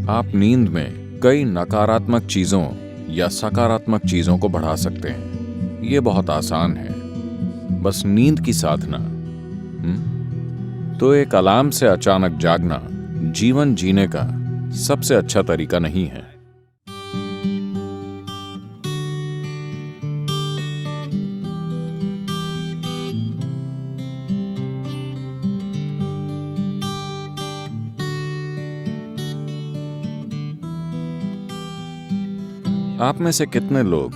आप नींद में कई नकारात्मक चीजों या सकारात्मक चीजों को बढ़ा सकते हैं। ये बहुत आसान है, बस नींद की साधना। तो एक अलार्म से अचानक जागना जीवन जीने का सबसे अच्छा तरीका नहीं है। आप में से कितने लोग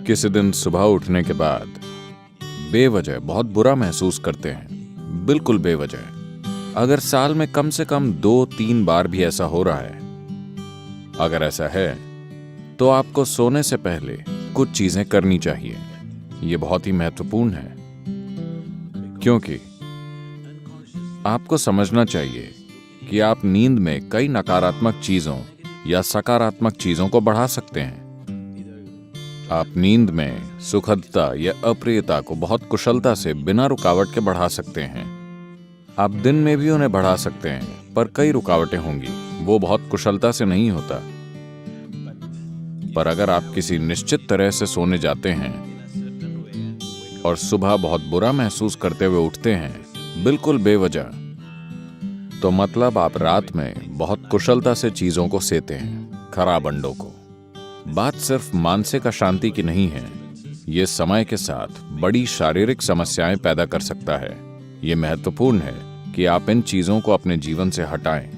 किसी दिन सुबह उठने के बाद बेवजह बहुत बुरा महसूस करते हैं? बिल्कुल बेवजह। अगर साल में कम से कम 2-3 बार भी ऐसा हो रहा है, अगर ऐसा है तो आपको सोने से पहले कुछ चीजें करनी चाहिए। ये बहुत ही महत्वपूर्ण है, क्योंकि आपको समझना चाहिए कि आप नींद में कई नकारात्मक चीजों या सकारात्मक चीजों को बढ़ा सकते हैं। आप नींद में सुखदता या अप्रियता को बहुत कुशलता से बिना रुकावट के बढ़ा सकते हैं। आप दिन में भी उन्हें बढ़ा सकते हैं, पर कई रुकावटें होंगी, वो बहुत कुशलता से नहीं होता। पर अगर आप किसी निश्चित तरह से सोने जाते हैं और सुबह बहुत बुरा महसूस करते हुए उठते हैं, बिल्कुल बेवजह, तो मतलब आप रात में बहुत कुशलता से चीजों को सेते हैं, खराब अंडों को। बात सिर्फ मानसिक अशांति की नहीं है, ये समय के साथ बड़ी शारीरिक समस्याएं पैदा कर सकता है। ये महत्वपूर्ण है कि आप इन चीजों को अपने जीवन से हटाएं।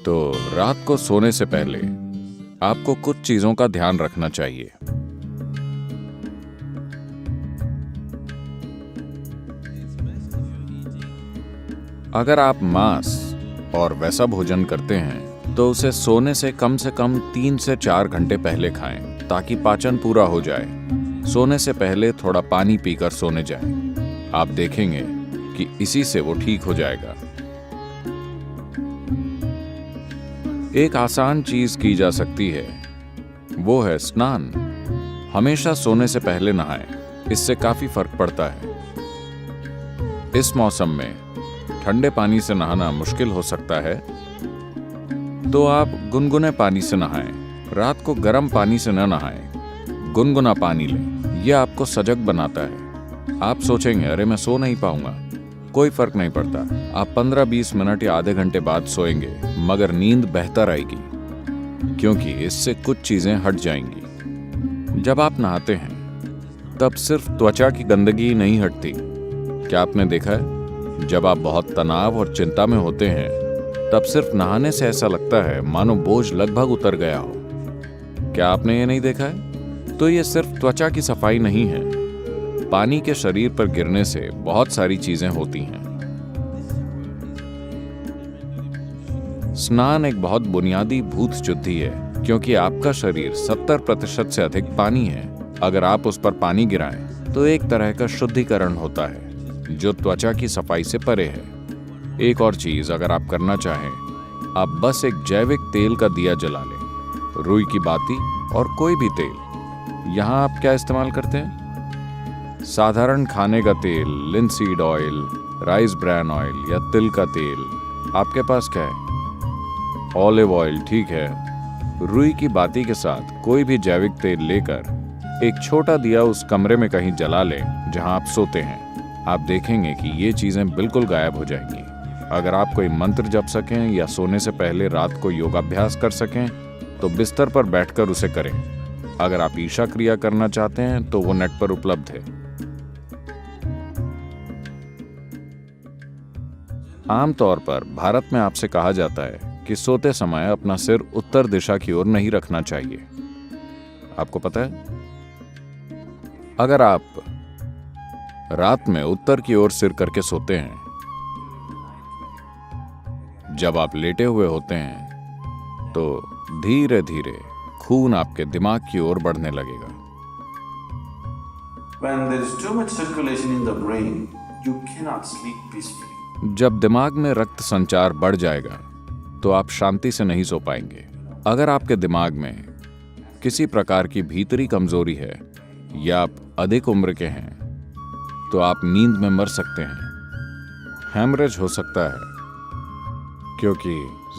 तो रात को सोने से पहले आपको कुछ चीजों का ध्यान रखना चाहिए। अगर आप मांस और वैसा भोजन करते हैं तो उसे सोने से कम 3 से 4 घंटे पहले खाएं, ताकि पाचन पूरा हो जाए। सोने से पहले थोड़ा पानी पीकर सोने जाएं। आप देखेंगे कि इसी से वो ठीक हो जाएगा। एक आसान चीज की जा सकती है, वो है स्नान। हमेशा सोने से पहले नहाएं, इससे काफी फर्क पड़ता है। इस मौसम में ठंडे पानी से नहाना मुश्किल हो सकता है, तो आप गुनगुने पानी से नहाएं। रात को गर्म पानी से न नहाएं, गुनगुना पानी लें। यह आपको सजग बनाता है। आप सोचेंगे, अरे मैं सो नहीं पाऊंगा। कोई फर्क नहीं पड़ता। आप 15-20 मिनट या आधे घंटे बाद सोएंगे, मगर नींद बेहतर आएगी, क्योंकि इससे कुछ चीजें हट जाएंगी। जब आप नहाते हैं तब सिर्फ त्वचा की गंदगी नहीं हटती। क्या आपने देखा है, जब आप बहुत तनाव और चिंता में होते हैं तब सिर्फ नहाने से ऐसा लगता है मानो बोझ लगभग उतर गया हो? क्या आपने ये नहीं देखा है? तो ये सिर्फ त्वचा की सफाई नहीं है, पानी के शरीर पर गिरने से बहुत सारी चीजें होती हैं। स्नान एक बहुत बुनियादी भूत शुद्धि है, क्योंकि आपका शरीर 70% से अधिक पानी है। अगर आप उस पर पानी गिराएं तो एक तरह का शुद्धिकरण होता है, जो त्वचा की सफाई से परे है। एक और चीज अगर आप करना चाहें, आप बस एक जैविक तेल का दिया जला लें, रुई की बाती और कोई भी तेल। यहाँ आप क्या इस्तेमाल करते हैं? साधारण खाने का तेल, linseed oil, rice bran oil या तिल का तेल। आपके पास क्या है? ऑलिव ऑयल, ठीक है। रुई की बाती के साथ कोई भी जैविक तेल लेकर एक छोटा दिया उस कमरे में कहीं जला लें जहां आप सोते हैं। आप देखेंगे कि ये चीजें बिल्कुल गायब हो जाएंगी। अगर आप कोई मंत्र जप सकें या सोने से पहले रात को योगाभ्यास कर सकें तो बिस्तर पर बैठकर उसे करें। अगर आप ईशा क्रिया करना चाहते हैं तो वो नेट पर उपलब्ध है। आमतौर पर भारत में आपसे कहा जाता है कि सोते समय अपना सिर उत्तर दिशा की ओर नहीं रखना चाहिए। आपको पता है, अगर आप रात में उत्तर की ओर सिर करके सोते हैं, जब आप लेटे हुए होते हैं तो धीरे धीरे खून आपके दिमाग की ओर बढ़ने लगेगा। When there is too much circulation in the brain, you cannot sleep peacefully. जब दिमाग में रक्त संचार बढ़ जाएगा तो आप शांति से नहीं सो पाएंगे। अगर आपके दिमाग में किसी प्रकार की भीतरी कमजोरी है या आप अधिक उम्र के हैं तो आप नींद में मर सकते हैं। हेमरेज हो सकता है क्योंकि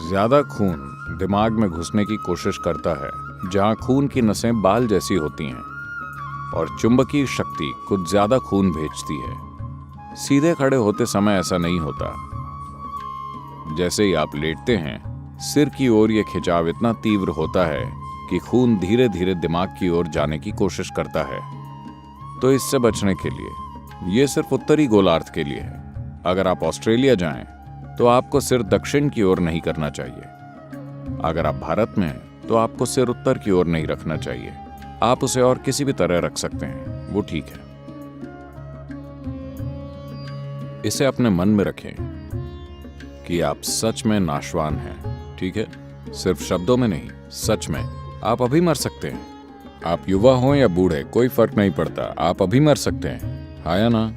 ज्यादा खून दिमाग में घुसने की कोशिश करता है, जहां खून की नसें बाल जैसी होती हैं और चुंबकीय शक्ति कुछ ज्यादा खून भेजती है। सीधे खड़े होते समय ऐसा नहीं होता। जैसे ही आप लेटते हैं, सिर की ओर यह खिंचाव इतना तीव्र होता है कि खून धीरे धीरे दिमाग की ओर जाने की कोशिश करता है। तो इससे बचने के लिए, यह सिर्फ उत्तरी गोलार्ध के लिए है। अगर आप ऑस्ट्रेलिया जाएं तो आपको सिर दक्षिण की ओर नहीं करना चाहिए। अगर आप भारत में हैं तो आपको सिर उत्तर की ओर नहीं रखना चाहिए। आप उसे और किसी भी तरह रख सकते हैं, वो ठीक है। इसे अपने मन में रखें कि आप सच में नाशवान हैं, ठीक है? सिर्फ शब्दों में नहीं, सच में। आप अभी मर सकते हैं। आप युवा हो या बूढ़े, कोई फर्क नहीं पड़ता। आप अभी मर सकते हैं, हाँ या ना?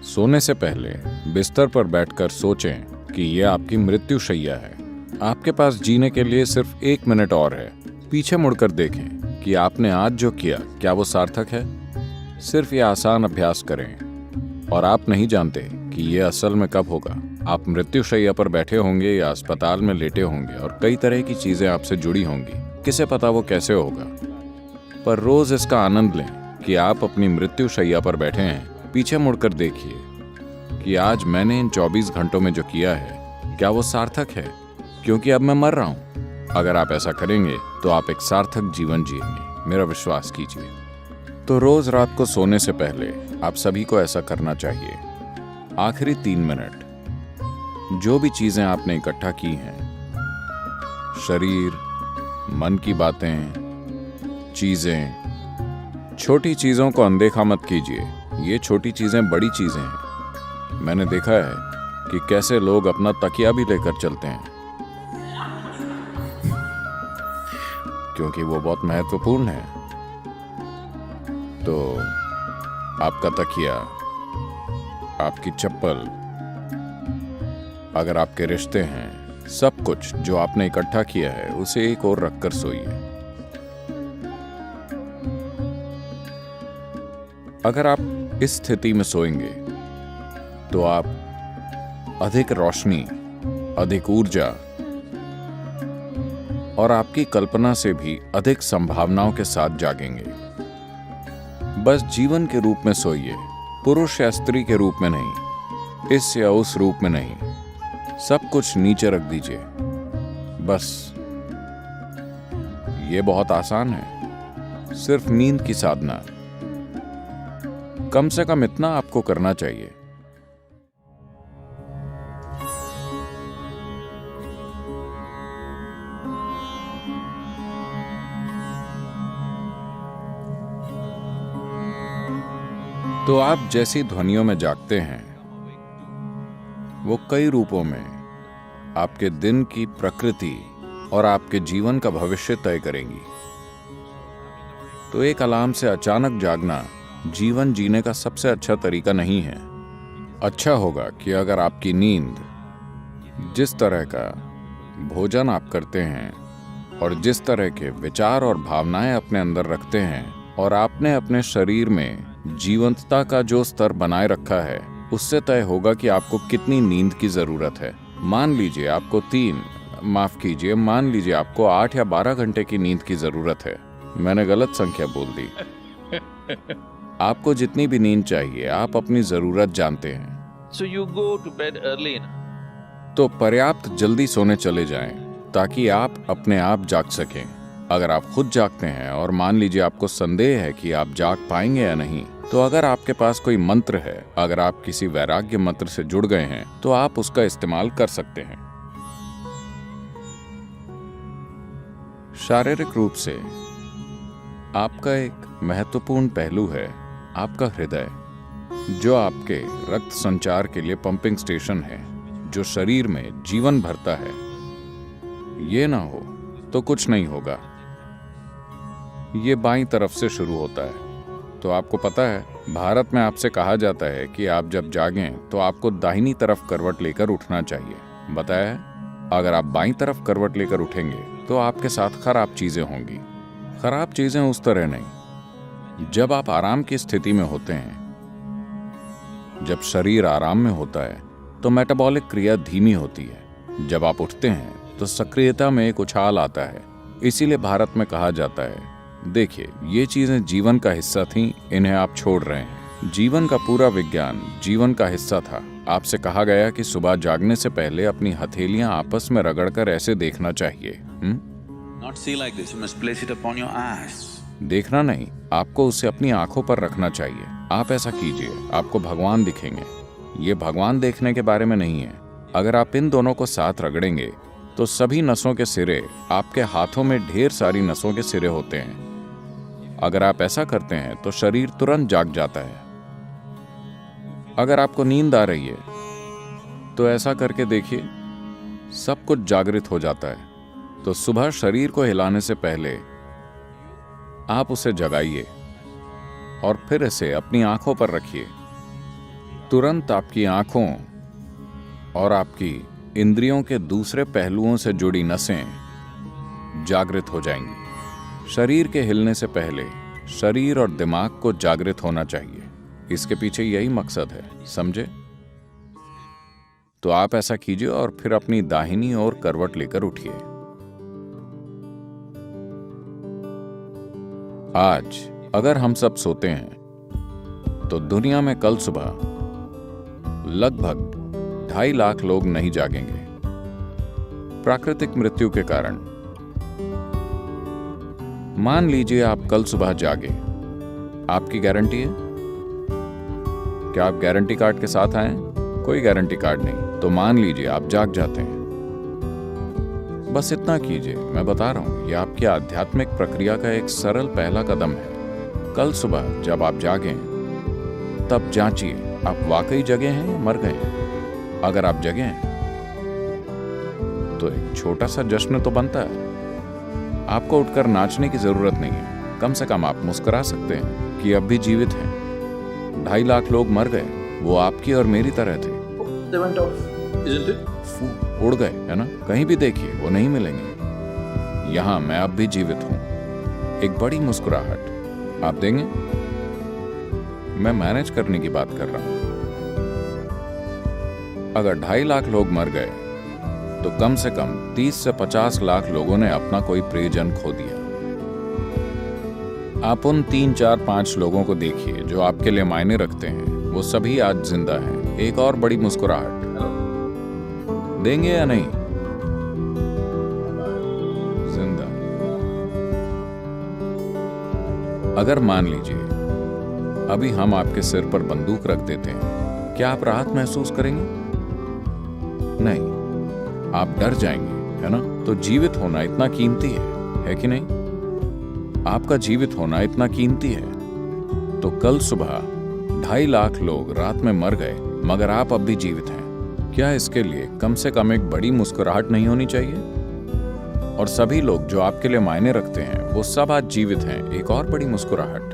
सोने से पहले बिस्तर पर बैठकर सोचें कि यह आपकी मृत्युशैया है। आपके पास जीने के लिए सिर्फ 1 मिनट और है। पीछे मुड़कर देखें कि आपने आज जो किया, क्या वो सार्थक है? सिर्फ ये आसान अभ्यास करें। और आप नहीं जानते कि ये असल में कब होगा। आप मृत्युशैया पर बैठे होंगे या अस्पताल में लेटे होंगे और कई तरह की चीजें आपसे जुड़ी होंगी। किसे पता वो कैसे होगा? पर रोज इसका आनंद लें कि आप अपनी मृत्युशैया पर बैठे हैं। पीछे मुड़कर देखिए कि आज मैंने इन 24 घंटों में जो किया है, क्या वो सार्थक है? क्योंकि अब मैं मर रहा हूं। अगर आप ऐसा करेंगे तो आप एक सार्थक जीवन जिएंगे, मेरा विश्वास कीजिए। तो रोज रात को सोने से पहले आप सभी को ऐसा करना चाहिए। आखिरी 3 मिनट, जो भी चीजें आपने इकट्ठा की हैं, शरीर, मन की बातें, चीजें, छोटी चीजों को अनदेखा मत कीजिए। ये छोटी चीजें बड़ी चीजें हैं। मैंने देखा है कि कैसे लोग अपना तकिया भी लेकर चलते हैं क्योंकि वो बहुत महत्वपूर्ण है। तो आपका तकिया, आपकी चप्पल, अगर आपके रिश्ते हैं, सब कुछ जो आपने इकट्ठा किया है, उसे एक ओर रखकर सोइए। अगर आप इस स्थिति में सोएंगे तो आप अधिक रोशनी, अधिक ऊर्जा और आपकी कल्पना से भी अधिक संभावनाओं के साथ जागेंगे। बस जीवन के रूप में सोइए, पुरुष या स्त्री के रूप में नहीं, इस या उस रूप में नहीं। सब कुछ नीचे रख दीजिए। बस ये बहुत आसान है, सिर्फ नींद की साधना। कम से कम इतना आपको करना चाहिए। तो आप जैसी ध्वनियों में जागते हैं, वो कई रूपों में आपके दिन की प्रकृति और आपके जीवन का भविष्य तय करेंगी। तो एक अलार्म से अचानक जागना जीवन जीने का सबसे अच्छा तरीका नहीं है। अच्छा होगा कि अगर आपकी नींद, जिस तरह का भोजन आप करते हैं और जिस तरह के विचार और भावनाएं अपने अंदर रखते हैं, और आपने अपने शरीर में जीवंतता का जो स्तर बनाए रखा है, उससे तय होगा कि आपको कितनी नींद की जरूरत है। मान लीजिए आपको 8 या 12 घंटे की नींद की जरूरत है। मैंने गलत संख्या बोल दी। आपको जितनी भी नींद चाहिए, आप अपनी जरूरत जानते हैं। So you go to bed early enough. तो पर्याप्त जल्दी सोने चले जाएं ताकि आप अपने आप जाग सकें। अगर आप खुद जागते हैं और मान लीजिए आपको संदेह है कि आप जाग पाएंगे या नहीं, तो अगर आपके पास कोई मंत्र है, अगर आप किसी वैराग्य मंत्र से जुड़ गए हैं, तो आप उसका इस्तेमाल कर सकते हैं। शारीरिक रूप से आपका एक महत्वपूर्ण पहलू है आपका हृदय, जो आपके रक्त संचार के लिए पंपिंग स्टेशन है, जो शरीर में जीवन भरता है। ये ना हो तो कुछ नहीं होगा। ये बाईं तरफ से शुरू होता है। तो आपको पता है, भारत में आपसे कहा जाता है कि आप जब जागें तो आपको दाहिनी तरफ करवट लेकर उठना चाहिए। बताया है, अगर आप बाईं तरफ करवट लेकर उठेंगे तो आपके साथ खराब चीजें होंगी। खराब चीजें उस तरह नहीं, जब आप आराम की स्थिति में होते हैं, जब शरीर आराम में होता है, तो मेटाबॉलिक क्रिया धीमी होती है। जब आप उठते हैं तो सक्रियता में एक उछाल आता है। इसीलिए भारत में कहा जाता है, देखिए ये चीजें जीवन का हिस्सा थीं, इन्हें आप छोड़ रहे हैं। जीवन का पूरा विज्ञान जीवन का हिस्सा था। आपसे कहा गया कि सुबह जागने से पहले अपनी हथेलियां आपस में रगड़कर ऐसे देखना चाहिए। Not see like this. You must place it upon your eyes. देखना नहीं, आपको उसे अपनी आंखों पर रखना चाहिए। आप ऐसा कीजिए, आपको भगवान दिखेंगे। ये भगवान देखने के बारे में नहीं है। अगर आप इन दोनों को साथ रगड़ेंगे तो सभी नसों के सिरे, आपके हाथों में ढेर सारी नसों के सिरे होते हैं। अगर आप ऐसा करते हैं तो शरीर तुरंत जाग जाता है। अगर आपको नींद आ रही है तो ऐसा करके देखिए, सब कुछ जागृत हो जाता है। तो सुबह शरीर को हिलाने से पहले आप उसे जगाइए और फिर इसे अपनी आंखों पर रखिए। तुरंत आपकी आंखों और आपकी इंद्रियों के दूसरे पहलुओं से जुड़ी नसें जागृत हो जाएंगी। शरीर के हिलने से पहले शरीर और दिमाग को जागृत होना चाहिए। इसके पीछे यही मकसद है, समझे? तो आप ऐसा कीजिए और फिर अपनी दाहिनी ओर करवट लेकर उठिए। आज अगर हम सब सोते हैं तो दुनिया में कल सुबह लगभग 2.5 लाख लोग नहीं जागेंगे प्राकृतिक मृत्यु के कारण। मान लीजिए आप कल सुबह जागे, आपकी गारंटी है? क्या आप गारंटी कार्ड के साथ आए? कोई गारंटी कार्ड नहीं। तो मान लीजिए आप जाग जाते हैं। बस इतना कीजिए, मैं बता रहा हूं, यह आपकी आध्यात्मिक प्रक्रिया का एक सरल पहला कदम है। कल सुबह जब आप जागें तब जांचिए आप वाकई जगे हैं या मर गए। अगर आप जगे हैं तो एक छोटा सा जश्न तो बनता है। आपको उठकर नाचने की जरूरत नहीं है, कम से कम आप मुस्कुरा सकते हैं कि अब भी जीवित हैं। 2.5 लाख लोग मर गए, वो आपकी और मेरी तरह थे। They went off, isn't it? उड़ गए, है ना? कहीं भी देखिए वो नहीं मिलेंगे। यहां मैं अब भी जीवित हूं। एक बड़ी मुस्कुराहट आप देंगे? मैं मैनेज करने की बात कर रहा हूं। अगर 2.5 लाख लोग मर गए तो कम से कम 30 से 50 लाख लोगों ने अपना कोई प्रियजन खो दिया। आप उन 3, 4, 5 लोगों को देखिए जो आपके लिए मायने रखते हैं, वो सभी आज जिंदा हैं। एक और बड़ी मुस्कुराहट देंगे या नहीं? जिंदा। अगर मान लीजिए अभी हम आपके सिर पर बंदूक रख देते हैं, क्या आप राहत महसूस करेंगे? नहीं, आप डर जाएंगे, है ना? तो जीवित होना इतना कीमती है कि नहीं? आपका जीवित होना इतना कीमती है। तो कल सुबह 2.5 लाख लोग रात में मर गए, मगर आप अब भी जीवित हैं। क्या इसके लिए कम से कम एक बड़ी मुस्कुराहट नहीं होनी चाहिए? और सभी लोग जो आपके लिए मायने रखते हैं, वो सब आज जीवित हैं। एक और बड़ी मुस्कुराहट।